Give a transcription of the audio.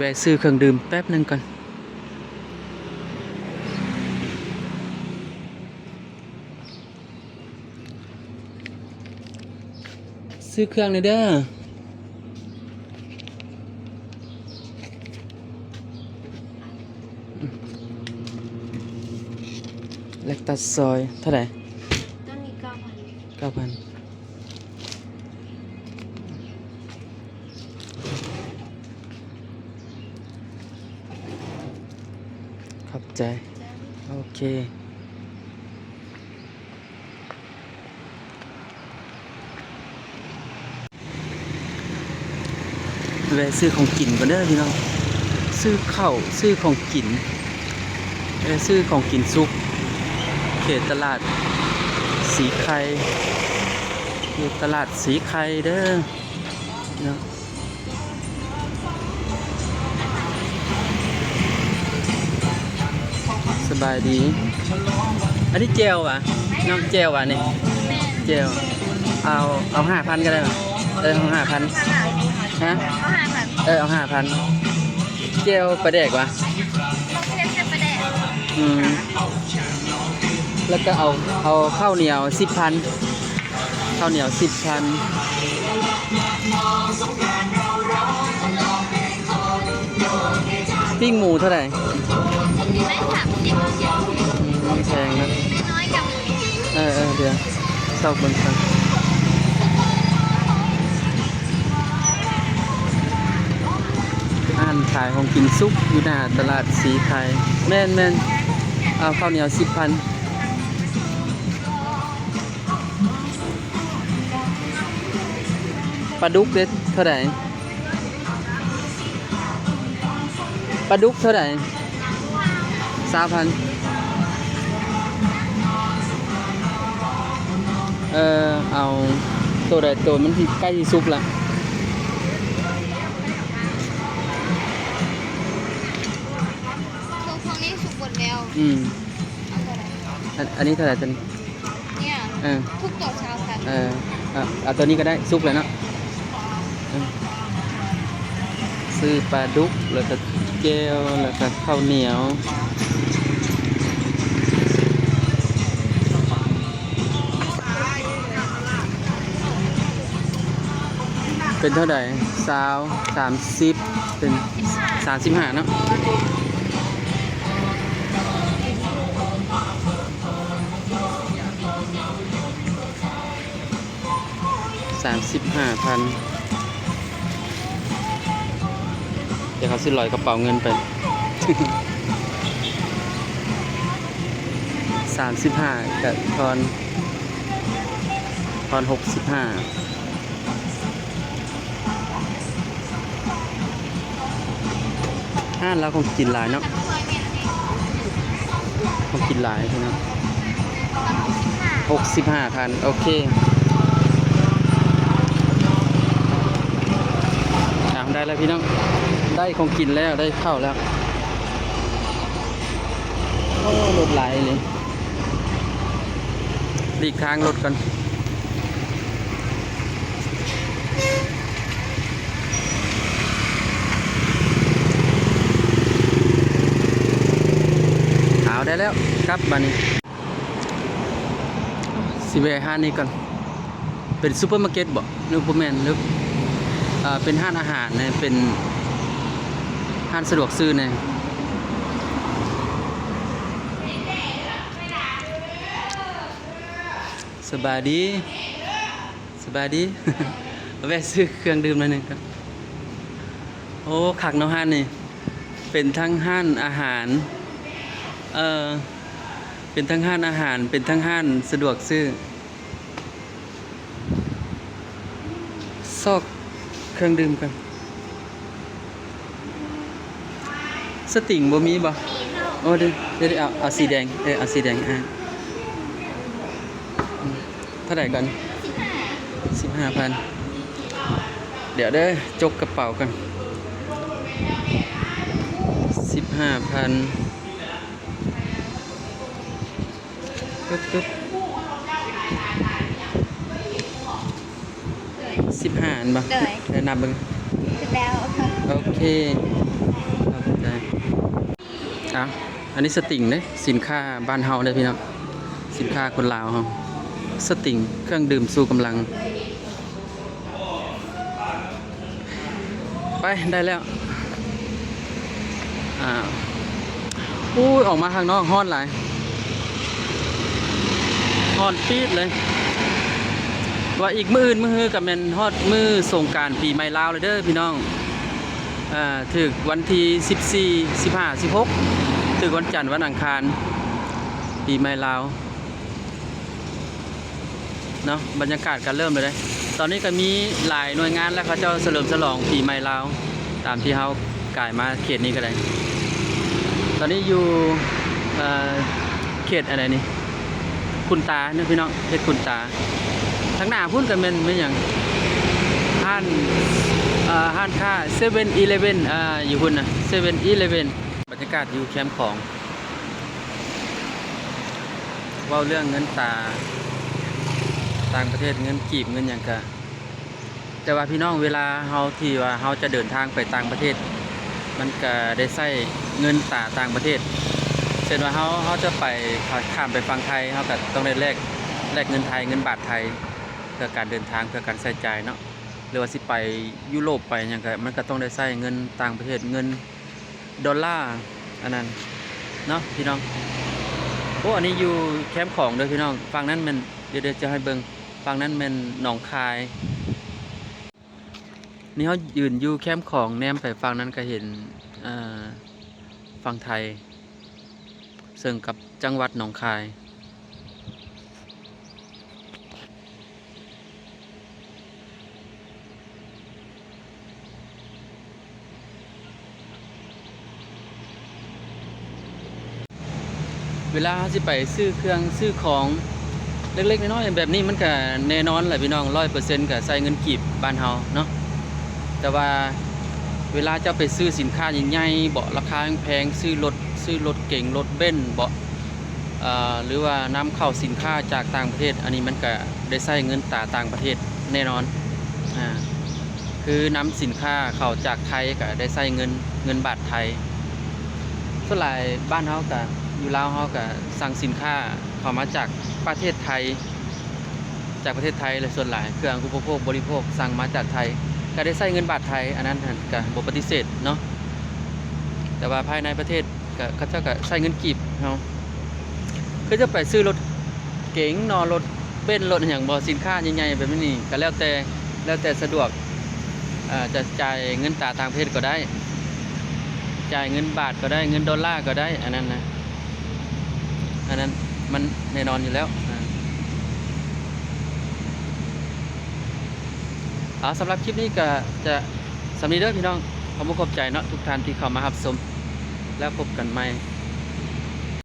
แวะซื้อเครื่องดื่มแป๊บนึงก่อนซื้อเครื่องเลยเด้อเล็กตัดซอยเท่าไหร่ต้นนี้9,000ขอบใจโอเคแวะซื้อของกินก่อนเด้อพี่น้องซื้อข้าวซื้อของกินซื้อของกินซุปเขตตลาดสีไข่เขตตลาดสีไข่เด้อเนาะสบายดีอันนี้เจลวะน้องเจลวะนี่เจลเอา5,000ก็ได้ไหมเอา5,000ฮะเอา5,000เจลประเดกวะแล้วก็เอาข้าวเหนียว10,000ข้าวเหนียว10,000ปิ้งหมูเท่าไหร่ไม่แพงนะน้อยกับเดี๋ยวเศร้าเบิ่งกันขายของกินซุปอยู่หน้าตลาดสีไทยแม่นเอาข้าวเหนียว10,000ปลาดุกเด็ดเท่าไหร่ปลาดุกเท่าไหร่3,000เอาตัวใดตัวมันที่ใกล้ที่สุกละพวกนี้สุกหมดแล้วอันนี้เท่าไหร่ตัวนี้เนี่ยทุกตัวเช้าค่ะเอาตัวนี้ก็ได้ซุปเลยเนาะซื้อปลาดุกแล้วก็เจลแล้วก็ข้าวเหนียวเป็นเท่าไหร่30เป็น35เนาะ35,000เดี๋ยวเขาซื้อลอยกระเป๋าเงินไป35กับทอน65แล้วคงกินหลายเนาะคงกินหลายใช่ไหม65,000โอเคได้แล้วพี่น้องได้ของกินแล้วได้ข้าวแล้วโอ้รถไหลเลยหลีกทางรถกันเอาได้แล้วครับบัดนี้สิเวห้านี่ก่อนเป็นซูเปอร์มาร์เก็ตบ่หรือซูเปอร์แมนหรือเป็นห้างอาหารเนี่ยเป็นห้างสะดวกซื้อเนี่ยสบายดี แวะซื้อเครื่องดื่มหน่อยหนึ่งครับโอ้ขักเนาะห้างนี่เป็นทั้งห้างอาหารเป็นทั้งห้างอาหารเป็นทั้งห้างสะดวกซื้อซอกเครื่องดื่มกันสติงบ่มีบ่โอ้เดี๋ยวเอาสีแดงเอาสีแดงเท่าไหร่กัน15,000เดี๋ยวได้จกกระเป๋ากัน15,000ปึ๊บ15อันบ่ได้นับเบิ่งแล้วโอเค อ่ะอันนี้สติงเด้สินค้าบ้านเฮาเด้อพี่น้องสินค้าคนลาวเฮาสติงเครื่องดื่มสู้กำลังไปได้แล้วอู้ยออกมาข้างนอกฮ้อนหลายฮ้อนปี๊ดเลยว่าอีกมื้ออื่นมื้อฮือกับแม่นฮอดมื้อสงกรานต์ปีใหม่ลาวเลยเด้อพี่น้องถึกวันที่14 15 16ถึกวันจันทร์วันอังคารปีใหม่ลาวเนาะบรรยากาศก็เริ่มเลยเด้ตอนนี้ก็มีหลายหน่วยงานแล้วเขาเจ้าเฉลิมฉลองปีใหม่ลาวตามที่เฮากายมาเขตนี้ก็ได้ตอนนี้อยู่เขตอะไรนี่คุณตาเนี่ยพี่น้องเขตคุณตาทั้งหน้าพุ่นกันเป็นอย่างห้านค้า7-Elevenอยู่พุ่นนะ7-Eleven บรรยากาศอยู่แคมป์ของเว้าเรื่องเงินต่างประเทศเงินกีบเงินอย่างกะแต่ว่าพี่น้องเวลาเฮาที่ว่าเฮาจะเดินทางไปต่างประเทศมันก็ได้ใช้เงินต่างประเทศเช่นว่าเฮาจะไปข้ามไปฝั่งไทยเฮาก็ต้องได้แลกเงินไทยเงินบาทไทยเพื่อการเดินทางเพื่อการใช้จ่ายเนาะหรือว่าสิไปยุโรปไปอย่างก็มันก็ต้องได้ใช้เงินต่างประเทศเงินดอลลาร์อันนั้นเนาะพี่น้องโอ้อันนี้อยู่แคมป์ของเด้อพี่น้องฝั่งนั้นมันเดี๋ยวจะให้เบิ่งฝั่งนั้นเป็นหนองคายนี่เขายืนอยู่แคมป์ของแนมไปฝั่งนั้นก็เห็นฝั่งไทยซึ่งกับจังหวัดหนองคายเวลาสิไปซื้อเครื่องซื้อของเล็กๆน้อยๆแบบนี้มันก็แน่นอนแหละพี่น้อง100%ก็ใส่เงินกีบบ้านเฮาเนาะแต่ว่าเวลาจะไปซื้อสินค้าใหญ่ๆเบาะราคาแพงซื้อรถเก่งรถเบนซ์เบาะหรือว่านำเข้าสินค้าจากต่างประเทศอันนี้มันก็ได้ใช้เงินต่างประเทศแน่นอนคือนำสินค้าเข้าจากไทยก็ได้ใช้เงินบาทไทยส่วนหลายบ้านเฮาก็อยู่ลาวเฮาก็สั่งสินค้าเข้ามาจากประเทศไทยเลยส่วนหลายเครื่องอุปโภคบริโภคสั่งมาจากไทยก็ได้ใช้เงินบาทไทยอันนั้นก็บ่ปฏิเสธเนาะแต่ว่าภายในประเทศก็เขาเจ้าก็ใช้เงินกีบเฮาคือจะไปซื้อรถเก๋งนอรถเบนซ์รถอย่างบ่สินค้าใหญ่ๆแบบนี้ก็แล้วแต่สะดวกจะจ่ายเงินต่างประเทศก็ได้จ่ายเงินบาทก็ได้เงินดอลลาร์ก็ได้อันนั้นมันแน่นอนอยู่แล้วสำหรับคลิปนี้ก็จะสำนีเด้อพี่น้องขอบคุณขอบใจเนาะทุกท่านที่เข้ามารับชมแล้วพบกันใหม่